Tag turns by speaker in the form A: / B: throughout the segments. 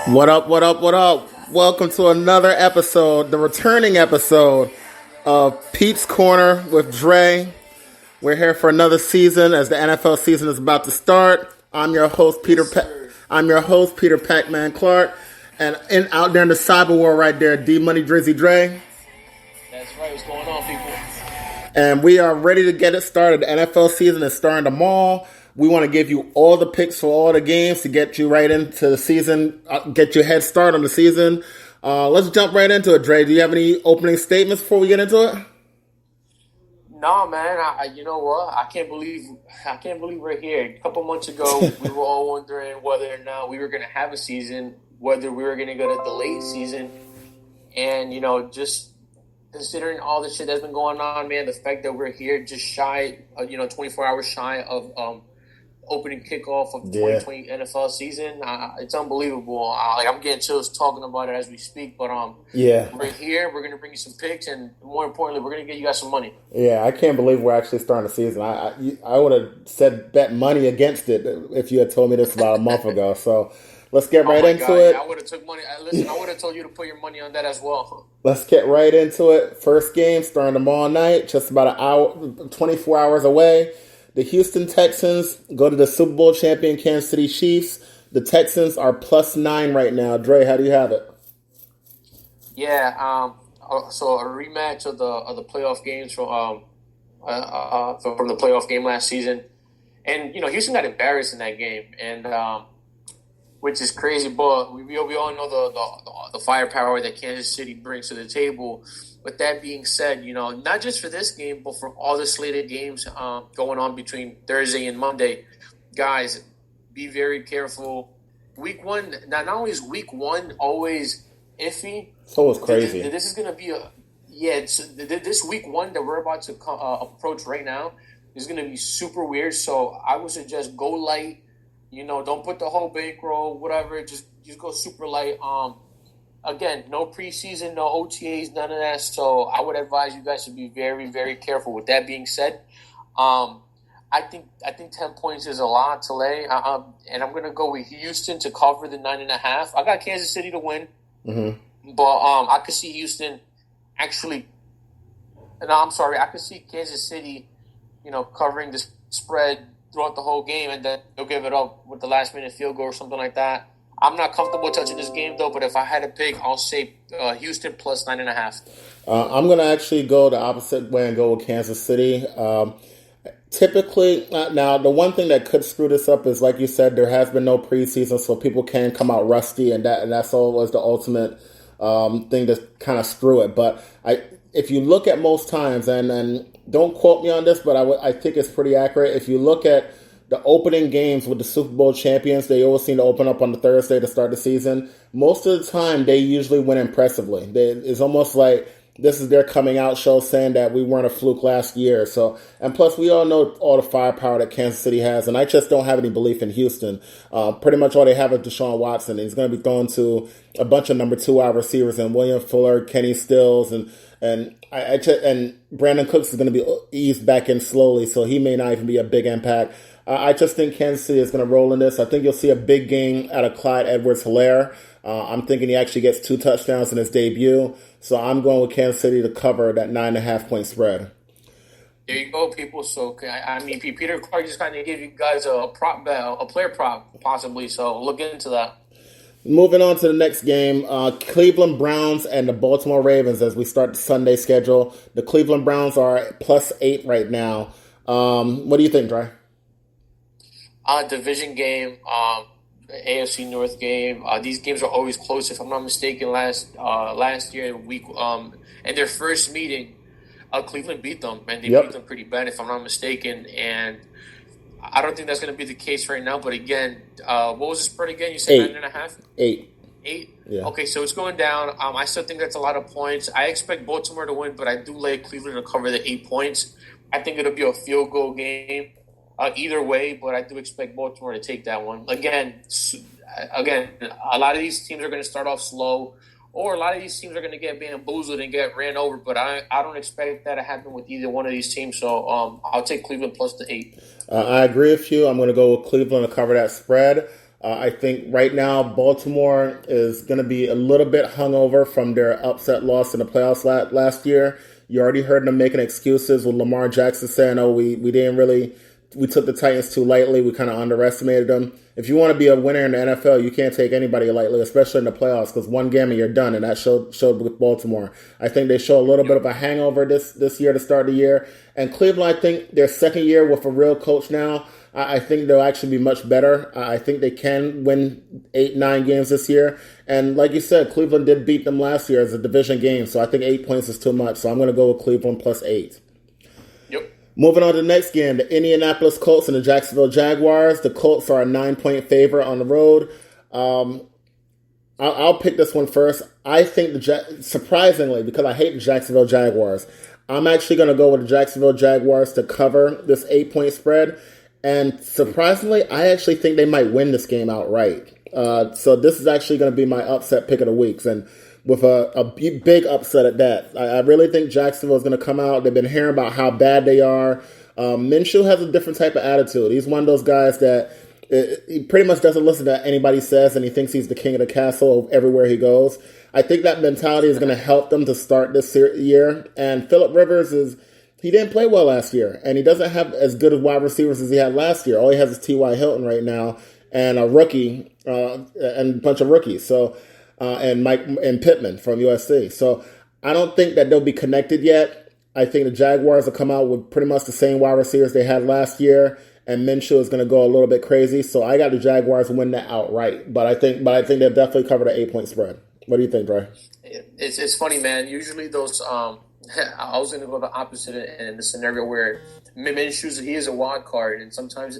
A: What up, what up, what up? Welcome to another episode, the returning episode of Pete's Corner with Dre. We're here for another season as the NFL season is about to start. I'm your host, Peter Pac-Man Clark. And out there in the cyber world right there, D-Money Drizzy Dre.
B: That's right. What's going on, people?
A: And we are ready to get it started. The NFL season is starting tomorrow. We want to give you all the picks for all the games to get you right into the season, get your head start on the season. Let's jump right into it, Dre. Do you have any opening statements before we get into it?
B: No, man. You know what? I can't believe we're here. A couple months ago, we were all wondering whether or not we were going to have a season, whether we were going to go to the late season, and just considering all the shit that's been going on, man. The fact that we're here, just shy, 24 hours shy of opening kickoff of the 2020 NFL season. It's unbelievable. I'm getting chills talking about it as we speak. But we're here. We're gonna bring you some picks, and more importantly, we're gonna get you guys some money.
A: Yeah, I can't believe we're actually starting the season. I would have said bet money against it if you had told me this about a month ago. So let's get right into it.
B: Yeah, I would have took money. Listen, I would have told you to put your money on that as well.
A: Let's get right into it. First game starting tomorrow night, just about an hour, 24 hours away. The Houston Texans go to the Super Bowl champion Kansas City Chiefs. The Texans are +9 right now. Dre, how do you have it?
B: Yeah, so a rematch of the playoff games from the playoff game last season, and Houston got embarrassed in that game, and which is crazy. But we all know the firepower that Kansas City brings to the table. With that being said, not just for this game, but for all the slated games going on between Thursday and Monday, guys, be very careful. Week one, not only is week one always iffy.
A: So it's crazy.
B: This is going to be this week one that we're about to approach right now is going to be super weird. So I would suggest go light. Don't put the whole bankroll, whatever. Just go super light. Again, no preseason, no OTAs, none of that. So I would advise you guys to be very, very careful. With that being said, I think 10 points is a lot to lay, and I'm going to go with Houston to cover the 9.5. I got Kansas City to win, but I could see Houston actually. No, I'm sorry, I could see Kansas City, covering the spread throughout the whole game, and then they'll give it up with the last minute field goal or something like that. I'm not comfortable touching this game, though, but if I had to pick, I'll say Houston +9.5.
A: I'm going to actually go the opposite way and go with Kansas City. Typically, now, the one thing that could screw this up is, like you said, there has been no preseason, so people can come out rusty, and that's always the ultimate thing to kind of screw it. But if you look at most times, and don't quote me on this, but I think it's pretty accurate. If you look at the opening games with the Super Bowl champions, they always seem to open up on the Thursday to start the season. Most of the time, they usually win impressively. It's almost like this is their coming out show saying that we weren't a fluke last year. So, and plus, we all know all the firepower that Kansas City has, and I just don't have any belief in Houston. Pretty much all they have is Deshaun Watson. He's going to be thrown to a bunch of number 2 wide receivers, and William Fuller, Kenny Stills, and Brandon Cooks is going to be eased back in slowly, so he may not even be a big impact. I just think Kansas City is going to roll in this. I think you'll see a big game out of Clyde Edwards-Helaire. I'm thinking he actually gets 2 touchdowns in his debut. So I'm going with Kansas City to cover that 9.5-point spread.
B: There you go, people. So, Peter Clark just kind of gave you guys a prop bet, a player prop, possibly. So look into that.
A: Moving on to the next game, Cleveland Browns and the Baltimore Ravens as we start the Sunday schedule. The Cleveland Browns are +8 right now. What do you think, Dre?
B: Division game, AFC North game. These games are always close. If I'm not mistaken, last year week, in their first meeting, Cleveland beat them, and they beat them pretty bad, if I'm not mistaken. And I don't think that's going to be the case right now. But again, what was the spread again? You said 9.5?
A: 8.
B: 8?
A: Yeah.
B: Okay, so it's going down. I still think that's a lot of points. I expect Baltimore to win, but I do like Cleveland to cover the 8 points. I think it'll be a field goal game. Either way, but I do expect Baltimore to take that one. Again, a lot of these teams are going to start off slow, or a lot of these teams are going to get bamboozled and get ran over, but I don't expect that to happen with either one of these teams, so I'll take Cleveland +8.
A: I agree with you. I'm going to go with Cleveland to cover that spread. I think right now Baltimore is going to be a little bit hungover from their upset loss in the playoffs last year. You already heard them making excuses with Lamar Jackson saying, "Oh, we didn't really, we took the Titans too lightly. We kind of underestimated them." If you want to be a winner in the NFL, you can't take anybody lightly, especially in the playoffs, because one game and you're done, and that showed with Baltimore. I think they show a little bit of a hangover this year to start the year. And Cleveland, I think their second year with a real coach now, I think they'll actually be much better. I think they can win 8, 9 games this year. And like you said, Cleveland did beat them last year as a division game, so I think 8 points is too much. So I'm going to go with Cleveland plus 8.
B: Yep.
A: Moving on to the next game, the Indianapolis Colts and the Jacksonville Jaguars. The Colts are a 9-point favorite on the road. I'll pick this one first. I think surprisingly, because I hate the Jacksonville Jaguars, I'm actually going to go with the Jacksonville Jaguars to cover this 8-point spread. And surprisingly, I actually think they might win this game outright. So this is actually going to be my upset pick of the weeks, and with a big upset at that. I really think Jacksonville is going to come out. They've been hearing about how bad they are. Minshew has a different type of attitude. He's one of those guys that he pretty much doesn't listen to anybody says, and he thinks he's the king of the castle everywhere he goes. I think that mentality is going to help them to start this year. And Phillip Rivers he didn't play well last year, and he doesn't have as good of wide receivers as he had last year. All he has is T.Y. Hilton right now, and a rookie, and a bunch of rookies. So, and Pittman from USC. So, I don't think that they'll be connected yet. I think the Jaguars will come out with pretty much the same wide receivers they had last year, and Minshew is going to go a little bit crazy. So, I got the Jaguars win that outright. But I think they'll definitely cover the 8-point spread. What do you think, Dre?
B: It's funny, man. Usually those I was going to go the opposite in the scenario where Minshew, he is a wild card, and sometimes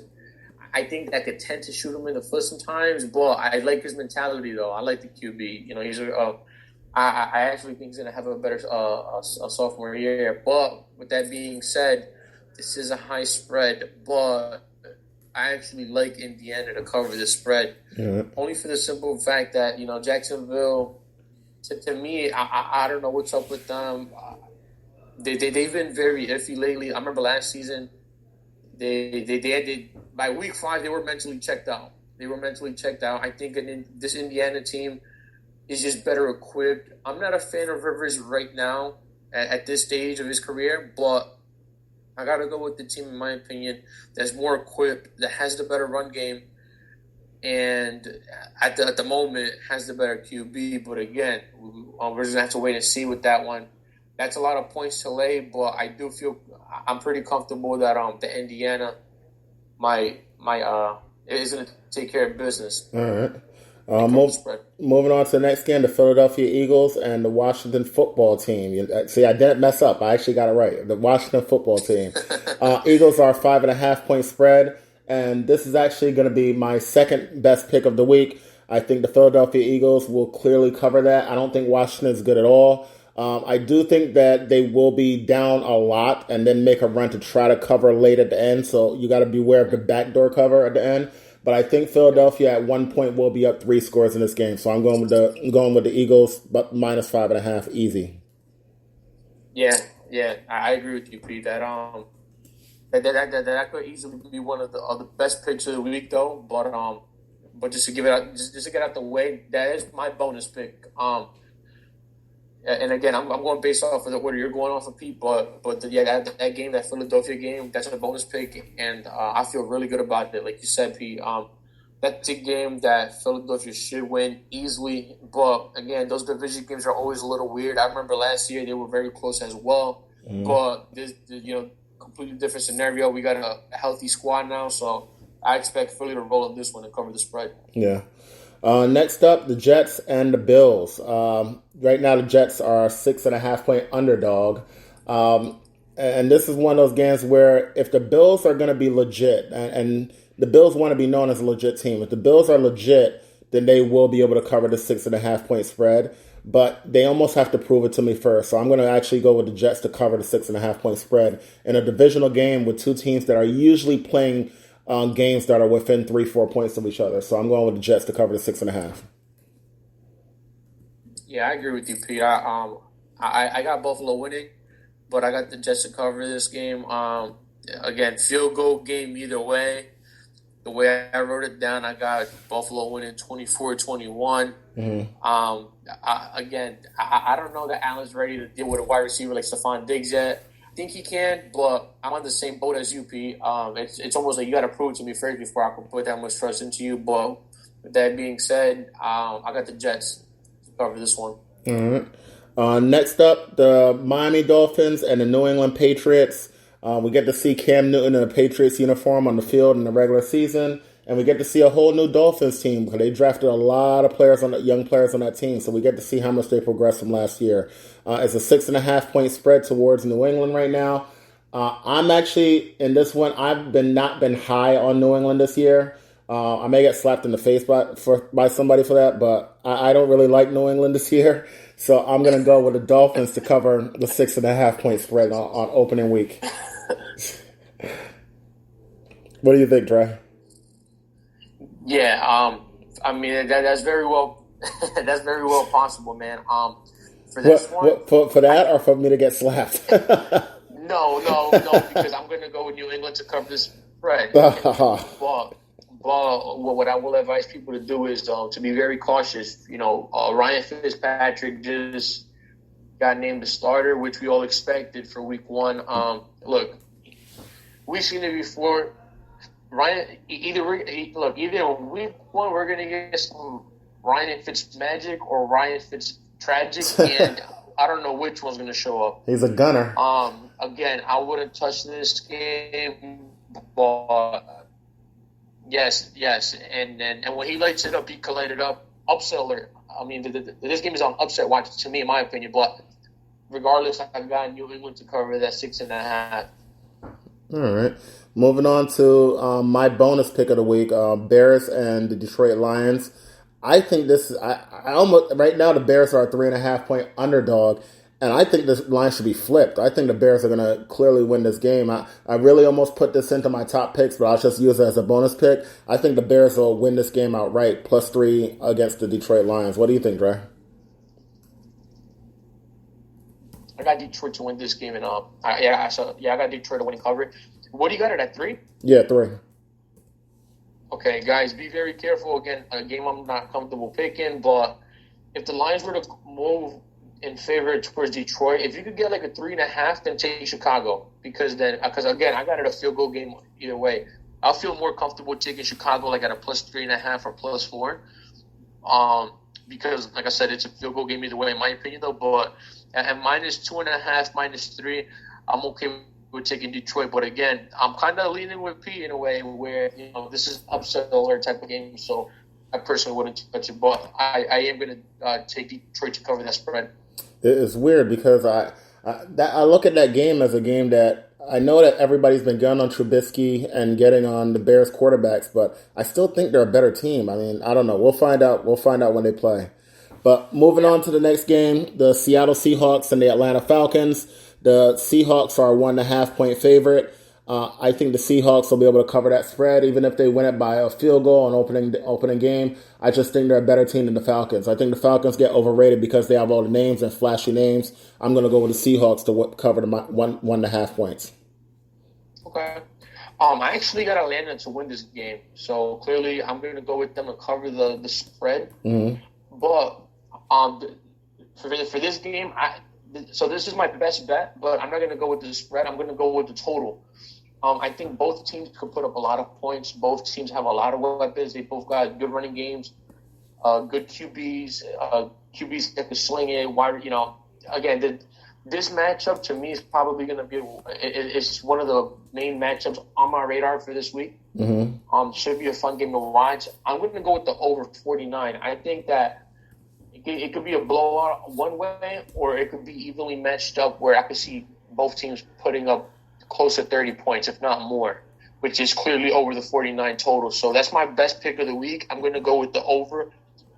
B: I think that could tend to shoot him in the foot sometimes. But I like his mentality, though. I like the QB. You know, I actually think he's going to have a better a sophomore year. But with that being said, this is a high spread, but I actually like Indiana to cover the spread, only for the simple fact that, you know, Jacksonville, to me, I don't know what's up with them. They've been very iffy lately. I remember last season, they by week 5 they were mentally checked out. I think this Indiana team is just better equipped. I'm not a fan of Rivers right now at this stage of his career, but I gotta go with the team, in my opinion, that's more equipped, that has the better run game, and at the moment has the better QB. But again, we're just gonna have to wait and see with that one. That's a lot of points to lay, but I do feel I'm pretty comfortable that the Indiana is going to take care of business.
A: All right. Moving on to the next game, the Philadelphia Eagles and the Washington football team. See, I didn't mess up. I actually got it right. The Washington football team. Eagles are 5.5-point spread, and this is actually going to be my second best pick of the week. I think the Philadelphia Eagles will clearly cover that. I don't think Washington is good at all. I do think that they will be down a lot and then make a run to try to cover late at the end. So you got to beware of the backdoor cover at the end. But I think Philadelphia at one point will be up 3 scores in this game. So I'm going with the Eagles, but minus 5.5, easy.
B: Yeah, I agree with you, Pete. That could easily be one of the best picks of the week, though. But just to get out the way, that is my bonus pick. And again, I'm going based off of the order you're going off of, Pete. But that game, that Philadelphia game, that's a bonus pick, and I feel really good about it. Like you said, Pete, that's a game that Philadelphia should win easily. But again, those division games are always a little weird. I remember last year they were very close as well. But this, completely different scenario. We got a healthy squad now, so I expect Philly to roll up this one and cover the spread.
A: Yeah. Next up, the Jets and the Bills. Right now, the Jets are a 6.5-point underdog. And this is one of those games where if the Bills are going to be legit, and the Bills want to be known as a legit team, if the Bills are legit, then they will be able to cover the 6.5-point spread. But they almost have to prove it to me first. So I'm going to actually go with the Jets to cover the 6.5-point spread in a divisional game with two teams that are usually playing games that are within 3-4 points of each other. So I'm going with the Jets to cover the 6.5.
B: Yeah, I agree with you, Pete. I got Buffalo winning, but I got the Jets to cover this game. Again, field goal game either way. the way I wrote it down, I got Buffalo winning 24-21. Again, I don't know that Allen's ready to deal with a wide receiver like Stephon Diggs yet. I think he can, but I'm on the same boat as you, P. It's almost like you got to prove it to me first before I can put that much trust into you. But with that being said, I got the Jets to cover this one.
A: All right. Next up, the Miami Dolphins and the New England Patriots. We get to see Cam Newton in a Patriots uniform on the field in the regular season, and we get to see a whole new Dolphins team because they drafted a lot of young players on that team. So we get to see how much they progressed from last year. It's a 6.5-point spread towards New England right now. I'm actually in this one. I've not been high on New England this year. I may get slapped in the face by somebody for that, but I don't really like New England this year. So I'm going to go with the Dolphins to cover the 6.5-point spread on opening week. What do you think, Dre?
B: Yeah, I mean that's very well that's very well possible, man. For this one,
A: for that, or for me to get slapped?
B: No, because I'm going to go with New England to cover this spread. But what I will advise people to do is to be very cautious. Ryan Fitzpatrick just got named the starter, which we all expected for Week 1. Look, we've seen it before. Ryan, either Week 1 we're gonna get some Ryan Fitzmagic or Ryan Fitztragic, and I don't know which one's gonna show up.
A: He's a gunner.
B: Again, I wouldn't touch this game, but yes, and when he lights it up, he can light it up. Upset alert. I mean, this game is on upset watch to me, in my opinion. But regardless, I've got New England to cover that 6.5.
A: All right. Moving on to my bonus pick of the week, Bears and the Detroit Lions. I think I almost right now the Bears are a 3.5-point underdog, and I think this line should be flipped. I think the Bears are going to clearly win this game. I really almost put this into my top picks, but I'll just use it as a bonus pick. I think the Bears will win this game outright, +3 against the Detroit Lions. What do you think, Dre?
B: I got Detroit to win this game, and I got Detroit to win and cover it. What do you got it at 3?
A: Yeah, 3.
B: Okay, guys, be very careful. Again, a game I'm not comfortable picking, but if the Lions were to move in favor towards Detroit, if you could get like a 3.5, then take Chicago. Because again, I got it a field goal game either way. I'll feel more comfortable taking Chicago like at a +3.5 or +4. Because like I said, it's a field goal game either way in my opinion though. But at -2.5, -3, I'm okay with taking Detroit. But again, I'm kind of leaning with P in a way where, this is upset alert type of game. So I personally wouldn't touch it. But I am going to take Detroit to cover that spread.
A: It's weird because I look at that game as a game that I know that everybody's been gunning on Trubisky and getting on the Bears quarterbacks, but I still think they're a better team. I mean, I don't know. We'll find out. We'll find out when they play. But moving on to the next game, the Seattle Seahawks and the Atlanta Falcons. The Seahawks are a 1.5-point favorite. I think the Seahawks will be able to cover that spread, even if they win it by a field goal on opening game. I just think they're a better team than the Falcons. I think the Falcons get overrated because they have all the names and flashy names. I'm going to go with the Seahawks to cover the 1.5 points.
B: Okay. I actually got Atlanta to win this game, so clearly I'm going to go with them to cover the spread.
A: Mm-hmm.
B: But for this game, so this is my best bet, but I'm not going to go with the spread. I'm going to go with the total. I think both teams could put up a lot of points. Both teams have a lot of weapons. They both got good running games, good QBs, QBs that can swing it. Again, this matchup to me is probably going to be it's one of the main matchups on my radar for this week.
A: Mm-hmm.
B: Should be a fun game to watch. I'm going to go with the over 49. I think that it could be a blowout one way, or it could be evenly matched up where I could see both teams putting up close to 30 points, if not more, which is clearly over the 49 total. So that's my best pick of the week. I'm going to go with the over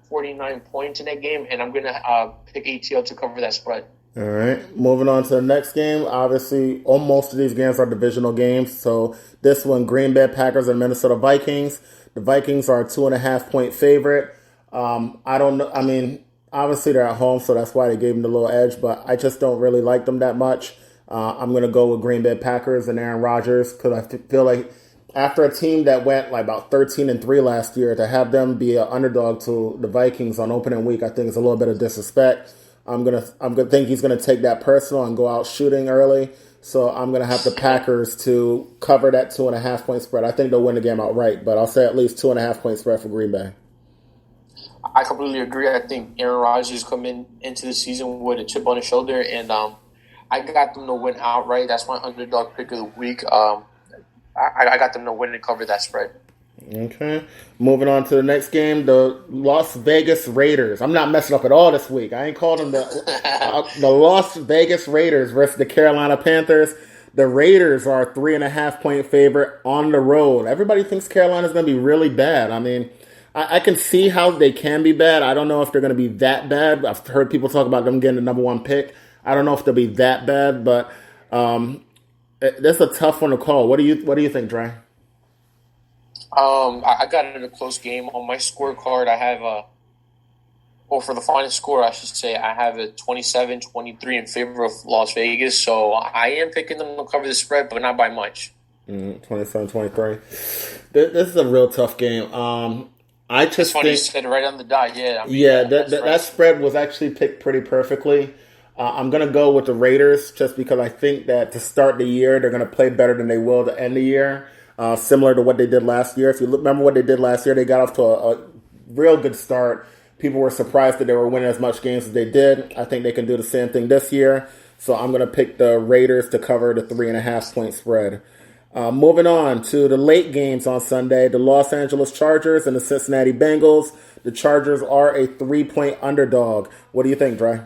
B: 49 points in that game, and I'm going to pick ATL to cover that spread.
A: All right. Moving on to the next game. Obviously, most of these games are divisional games. So this one, Green Bay Packers and Minnesota Vikings. The Vikings are a 2.5-point favorite. I don't know. I mean, obviously they're at home, so that's why they gave them the little edge, but I just don't really like them that much. I'm going to go with Green Bay Packers and Aaron Rodgers because I feel like after a team that went like about 13-3 last year, to have them be an underdog to the Vikings on opening week, I think is a little bit of disrespect. I'm gonna think he's gonna take that personal and go out shooting early. So I'm gonna have the Packers to cover that 2.5 point spread. I think they'll win the game outright, but I'll say at least 2.5 point spread for Green Bay.
B: I completely agree. I think Aaron Rodgers coming into the season with a chip on his shoulder, and I got them to win outright. That's my underdog pick of the week. I got them to win and cover that spread.
A: Okay. Moving on to the next game, the Las Vegas Raiders. I'm not messing up at all this week. I ain't called them the Las Vegas Raiders versus the Carolina Panthers. The Raiders are a 3.5 point favorite on the road. Everybody thinks Carolina's going to be really bad. I mean, I can see how they can be bad. I don't know if they're going to be that bad. I've heard people talk about them getting the number 1 pick. I don't know if they'll be that bad, but that's a tough one to call. What do you think, Dre?
B: I got it in a close game. On my scorecard, I have for the final score, I should say, I have it 27-23 in favor of Las Vegas. So I am picking them to cover the spread, but not by much.
A: 27-23. This is a real tough game. I just
B: think you said it right on the dot. Yeah, I mean,
A: that spread was actually picked pretty perfectly. I'm going to go with the Raiders just because I think that to start the year, they're going to play better than they will to end the year. Similar to what they did last year. If you remember what they did last year, they got off to a real good start. People were surprised that they were winning as much games as they did. I think they can do the same thing this year. So I'm going to pick the Raiders to cover the 3.5 point spread. Moving on to the late games on Sunday, the Los Angeles Chargers and the Cincinnati Bengals. The Chargers are a 3-point underdog. What do you think, Dre?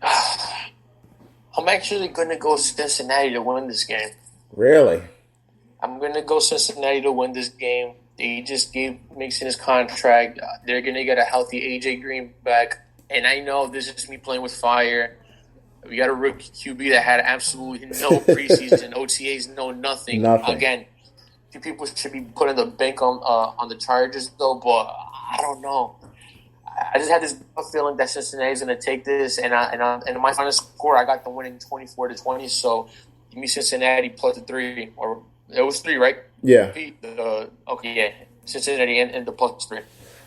B: I'm actually going to go Cincinnati to win this game.
A: Really?
B: I'm going to go Cincinnati to win this game. They just gave Mixon his contract. They're going to get a healthy A.J. Green back. And I know this is me playing with fire. We got a rookie QB that had absolutely no preseason, OTAs, no nothing. Again, people should be putting the bank on the Chargers, though, but I don't know. I just had this feeling that Cincinnati's going to take this, and in my final score, I got them winning 24-20. So give me Cincinnati plus the 3, or it was 3, right?
A: Yeah.
B: Okay, yeah, Cincinnati and the plus 3.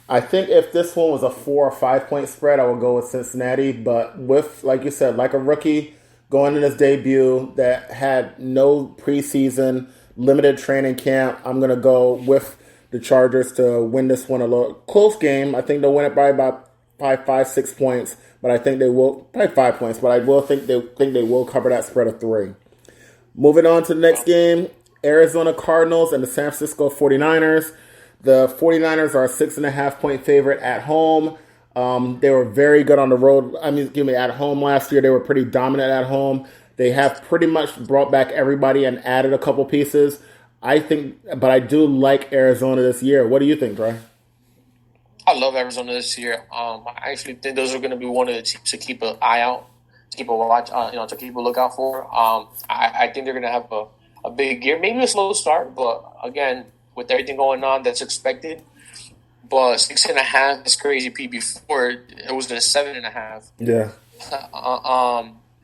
A: I think if this one was a 4 or 5 point spread, I would go with Cincinnati. But with, like you said, like a rookie going in his debut that had no preseason, limited training camp, I'm going to go with the Chargers to win this one a little close game. I think they'll win it by about 5-6 points. But I think they will, probably 5 points. But I will think they will cover that spread of 3. Moving on to the next game, Arizona Cardinals and the San Francisco 49ers. The 49ers are a 6.5 point favorite at home. They were very good on the road. At home last year. They were pretty dominant at home. They have pretty much brought back everybody and added a couple pieces. But I do like Arizona this year. What do you think, Dre?
B: I love Arizona this year. I actually think those are going to be one of the teams to keep an eye out, to keep a watch, to keep a lookout for. I think they're going to have a big year, maybe a slow start, but again, with everything going on, that's expected. But 6.5 is crazy. Before it was at 7.5.
A: Yeah.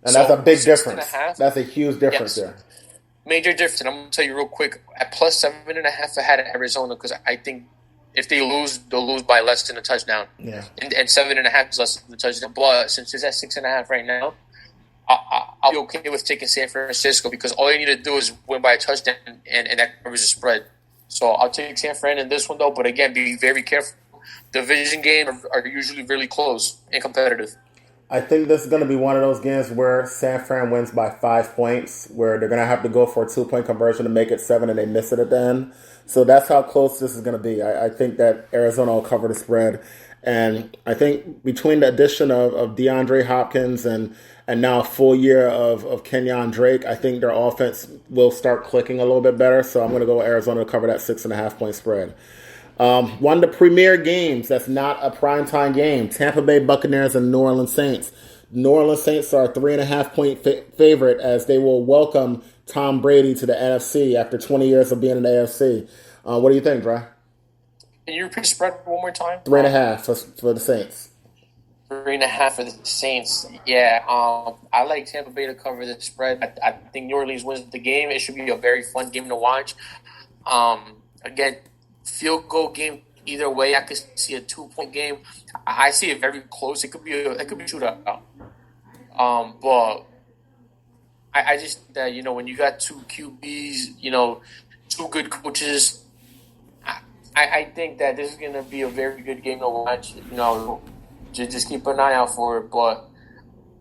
A: And
B: so
A: that's a big difference. That's a huge difference there.
B: Major difference. And I'm going to tell you real quick. At plus 7.5, I had Arizona because I think if they lose, they'll lose by less than a touchdown.
A: Yeah.
B: And 7.5 is less than a touchdown. But since it's at 6.5 right now, I'll be okay with taking San Francisco because all you need to do is win by a touchdown, and that covers the spread. So I'll take San Fran in this one, though. But again, be very careful. Division games are usually really close and competitive.
A: I think this is going to be one of those games where San Fran wins by 5 points, where they're going to have to go for a 2-point conversion to make it 7, and they miss it at the end. So that's how close this is going to be. I think that Arizona will cover the spread. And I think between the addition of DeAndre Hopkins and now a full year of Kenyon Drake, I think their offense will start clicking a little bit better. So I'm going to go with Arizona to cover that 6.5 point spread. One of the premier games that's not a primetime game, Tampa Bay Buccaneers and New Orleans Saints. New Orleans Saints are a 3.5 point favorite as they will welcome Tom Brady to the NFC after 20 years of being in the AFC. What do you think, Dre?
B: Can you repeat the spread one more time?
A: 3.5 for the Saints.
B: 3.5 for the Saints. Yeah, I like Tampa Bay to cover the spread. I think New Orleans wins the game. It should be a very fun game to watch. Again, field goal game either way. I could see a 2-point game. I see it very close. It could be shootout. But I just think that when you got two QBs, two good coaches. I think that this is going to be a very good game to watch. Just keep an eye out for it. But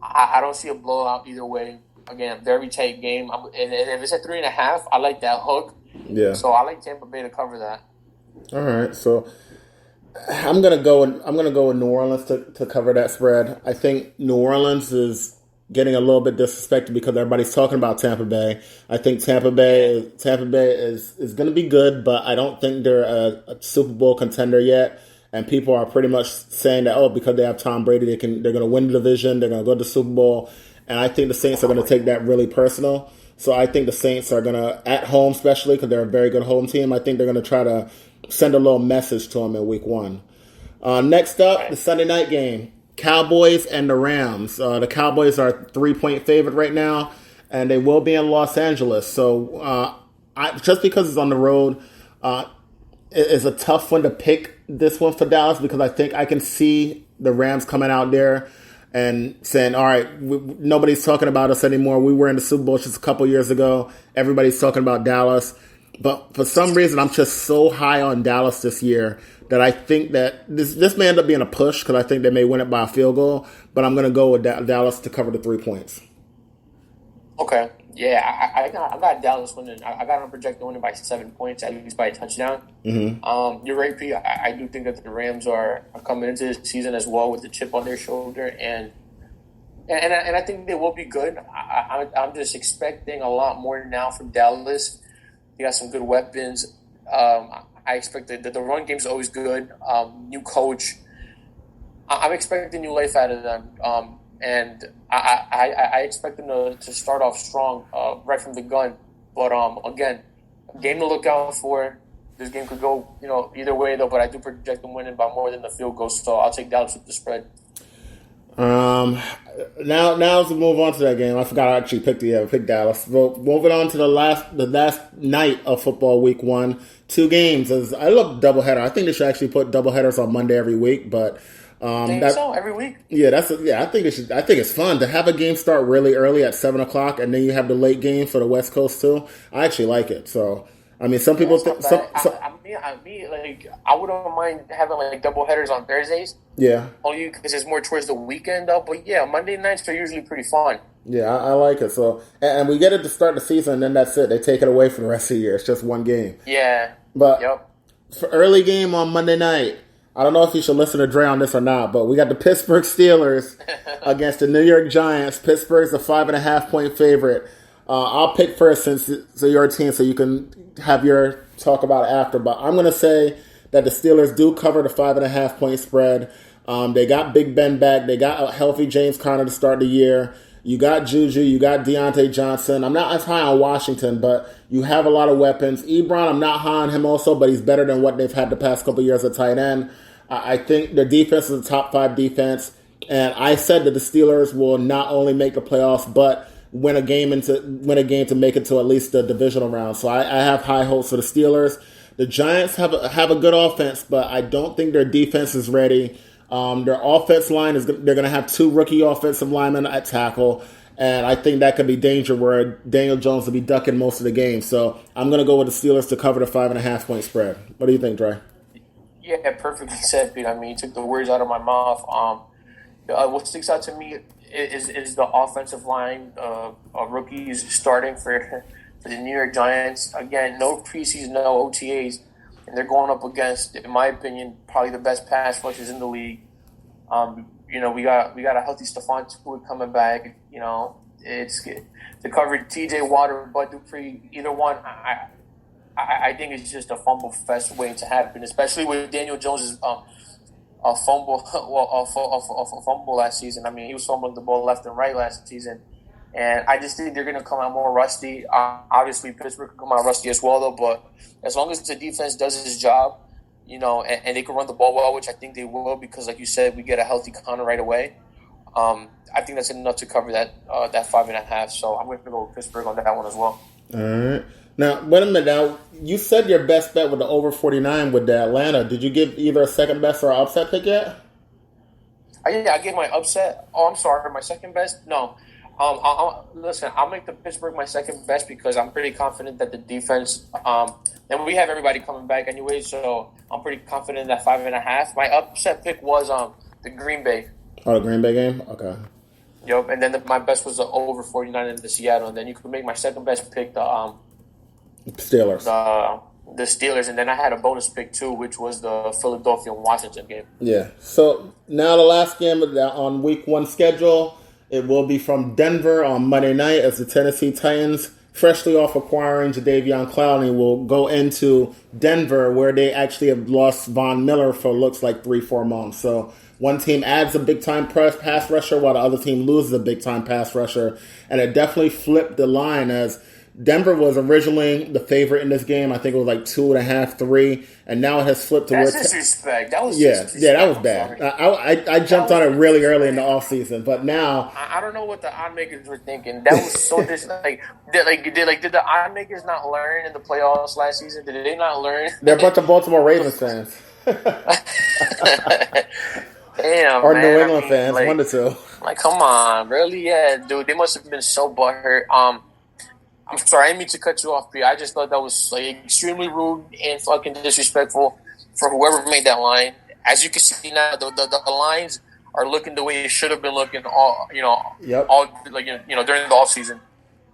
B: I don't see a blowout either way. Again, very tight game. And if it's at 3.5, I like that hook.
A: Yeah.
B: So I like Tampa Bay to cover that.
A: All right. So I'm gonna go with New Orleans to cover that spread. I think New Orleans is getting a little bit disrespected because everybody's talking about Tampa Bay. I think Tampa Bay is going to be good, but I don't think they're a Super Bowl contender yet. And people are pretty much saying that because they have Tom Brady, they're going to win the division, they're going to go to the Super Bowl. And I think the Saints are going to take that really personal. So I think the Saints are going to, at home especially, because they're a very good home team, I think they're going to try to send a little message to them in Week 1. Next up, the Sunday night game. Cowboys and the Rams. The Cowboys are 3-point favorite right now, and they will be in Los Angeles. So just because it's on the road, it's a tough one to pick this one for Dallas because I think I can see the Rams coming out there and saying, all right, nobody's talking about us anymore. We were in the Super Bowl just a couple years ago. Everybody's talking about Dallas. But for some reason, I'm just so high on Dallas this year that I think that this may end up being a push because I think they may win it by a field goal. But I'm going to go with Dallas to cover the 3 points.
B: Okay. Yeah, I got Dallas winning. I got them projected winning by 7 points, at least by a touchdown.
A: Mm-hmm.
B: You're right, Pete. I do think that the Rams are coming into this season as well with the chip on their shoulder, and I think they will be good. I'm just expecting a lot more now from Dallas. They got some good weapons. I expect that the run game is always good. New coach. I'm expecting new life out of them. And I expect them to start off strong right from the gun. But again, game to look out for. This game could go either way though. But I do project them winning by more than the field goal. So I'll take Dallas with the spread.
A: Now as we move on to that game, I forgot I actually picked Dallas. Well, moving on to the last night of football, Week 1, 2 games. As I look doubleheader, I think they should actually put doubleheaders on Monday every week, but.
B: Every week.
A: Yeah, I think they should. I think it's fun to have a game start really early at 7:00, and then you have the late game for the West Coast too. I actually like it. So, I mean, some people think.
B: I wouldn't mind having double headers on Thursdays.
A: Yeah.
B: Only because it's more towards the weekend though. But yeah, Monday nights are usually pretty fun.
A: Yeah, I like it. So, and we get it to start the season, and then that's it. They take it away for the rest of the year. It's just one game.
B: Yeah.
A: But for early game on Monday night. I don't know if you should listen to Dre on this or not, but we got the Pittsburgh Steelers against the New York Giants. Pittsburgh's a 5.5-point favorite. I'll pick first since it's your team, so you can have your talk about it after. But I'm going to say that the Steelers do cover the 5.5-point spread. They got Big Ben back. They got a healthy James Conner to start the year. You got Juju. You got Deontay Johnson. I'm not as high on Washington, but you have a lot of weapons. Ebron, I'm not high on him also, but he's better than what they've had the past couple of years at tight end. I think their defense is a top 5 defense, and I said that the Steelers will not only make the playoffs, but win a game to make it to at least the divisional round. So I have high hopes for the Steelers. The Giants have a good offense, but I don't think their defense is ready. Their offense line they're going to have 2 rookie offensive linemen at tackle, and I think that could be danger where Daniel Jones will be ducking most of the game. So I'm going to go with the Steelers to cover the 5.5-point spread. What do you think, Dre?
B: Yeah, perfectly said, Pete. I mean, you took the words out of my mouth. What sticks out to me is the offensive line of rookies starting for the New York Giants. Again, no preseason, no OTAs, and they're going up against, in my opinion, probably the best pass rushers in the league. We got a healthy Stephon Tuitt coming back. It's to cover T.J. Watt, Bud Dupree, either one. I think it's just a fumble fest waiting to happen, especially with Daniel Jones's fumble last season. I mean, he was fumbling the ball left and right last season, and I just think they're going to come out more rusty. Obviously, Pittsburgh could come out rusty as well, though. But as long as the defense does its job, and they can run the ball well, which I think they will because, like you said, we get a healthy Connor right away. I think that's enough to cover that 5.5. So I'm going to go with Pittsburgh on that one as well.
A: All right. Now, wait a minute. Now, you said your best bet with the over 49 with the Atlanta. Did you give either a second best or an upset pick yet?
B: I gave my upset. Oh, I'm sorry. My second best? No. Listen, I'll make the Pittsburgh my second best because I'm pretty confident that the defense, and we have everybody coming back anyway, so I'm pretty confident in that 5.5. My upset pick was the Green Bay.
A: Oh, the Green Bay game? Okay.
B: Yep, and then my best was the over 49 in the Seattle, and then you could make my second best pick the
A: Steelers.
B: The Steelers, and then I had a bonus pick too, which was the Philadelphia and Washington game.
A: Yeah. So now the last game on Week 1 schedule, it will be from Denver on Monday night as the Tennessee Titans, freshly off acquiring Jadeveon Clowney, will go into Denver where they actually have lost Von Miller for looks like 3-4 months. So one team adds a big-time pass rusher while the other team loses a big-time pass rusher. And it definitely flipped the line as Denver was originally the favorite in this game. I think it was like 2.5, 3, and now it has flipped to
B: That's disrespect. That was disrespect.
A: Yeah, that was bad. I jumped on it really early in the offseason, but now
B: I don't know what the odd makers were thinking. That was so did the odd makers not learn in the playoffs last season? Did they not learn?
A: They're a bunch of Baltimore Ravens fans.
B: Damn,
A: or
B: man.
A: New England fans, one to two.
B: Like, come on, really? Yeah, dude, they must have been so butthurt. I'm sorry, I didn't mean to cut you off, P. I just thought that was extremely rude and fucking disrespectful for whoever made that line. As you can see now, the lines are looking the way it should have been looking all during the offseason.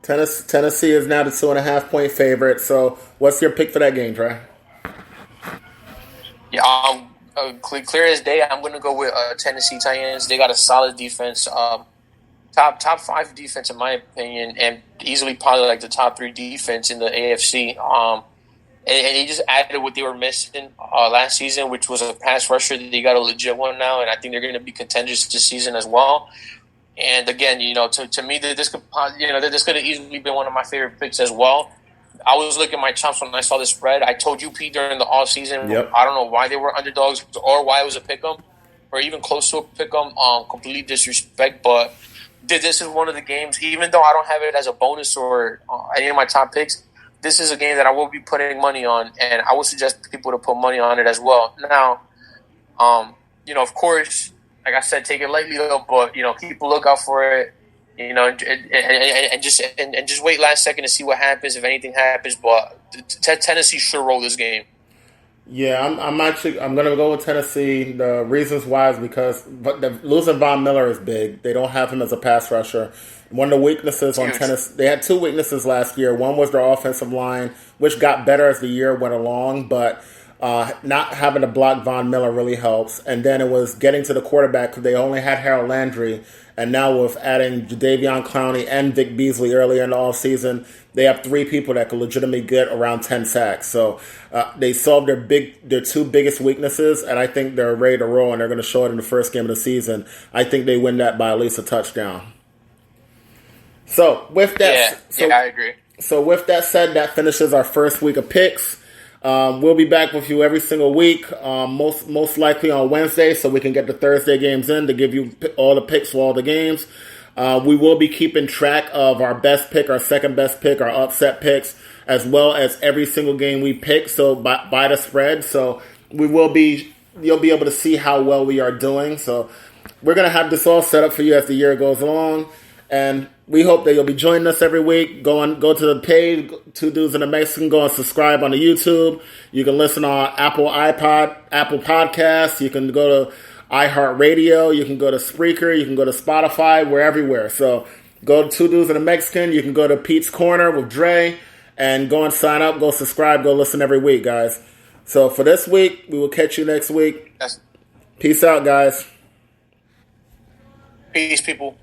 A: Tennessee is now the 2.5-point favorite. So, what's your pick for that game, Trey?
B: Yeah, clear as day. I'm going to go with Tennessee Titans. They got a solid defense. Top 5 defense in my opinion, and easily probably like the top 3 defense in the AFC. And he just added what they were missing last season, which was a pass rusher. They got a legit one now, and I think they're going to be contenders this season as well. And again, to me, this could have easily been one of my favorite picks as well. I was looking my chops when I saw the spread. I told you, Pete, during the offseason, I don't know why they were underdogs or why it was a pick 'em or even close to a pick 'em. Complete disrespect, but this is one of the games, even though I don't have it as a bonus or any of my top picks, this is a game that I will be putting money on, and I would suggest people to put money on it as well. Now, of course, like I said, take it lightly though, but, keep a lookout for it, and just wait last second to see what happens, if anything happens, but Tennessee should roll this game.
A: Yeah, I'm going to go with Tennessee. The reasons why is because losing Von Miller is big. They don't have him as a pass rusher. One of the weaknesses on Tennessee, they had 2 weaknesses last year. One was their offensive line, which got better as the year went along, but not having to block Von Miller really helps. And then it was getting to the quarterback because they only had Harold Landry. And now with adding Jadeveon Clowney and Vic Beasley earlier in the offseason, they have 3 people that could legitimately get around 10 sacks. So they solved their 2 biggest weaknesses, and I think they're ready to roll, and they're going to show it in the first game of the season. I think they win that by at least a touchdown. So with that,
B: I agree.
A: So with that said, that finishes our first week of picks. We'll be back with you every single week, most likely on Wednesday, so we can get the Thursday games in to give you all the picks for all the games. We will be keeping track of our best pick, our second best pick, our upset picks, as well as every single game we pick. So by the spread, so you'll be able to see how well we are doing. So we're gonna have this all set up for you as the year goes along, and we hope that you'll be joining us every week. Go to the page, 2 Dudes and a Mexican. Go and subscribe on the YouTube. You can listen on Apple Podcasts. You can go to iHeartRadio. You can go to Spreaker. You can go to Spotify. We're everywhere. So go to 2 Dudes and a Mexican. You can go to Pete's Corner with Dre and go and sign up. Go subscribe. Go listen every week, guys. So for this week, we will catch you next week. Peace out, guys.
B: Peace, people.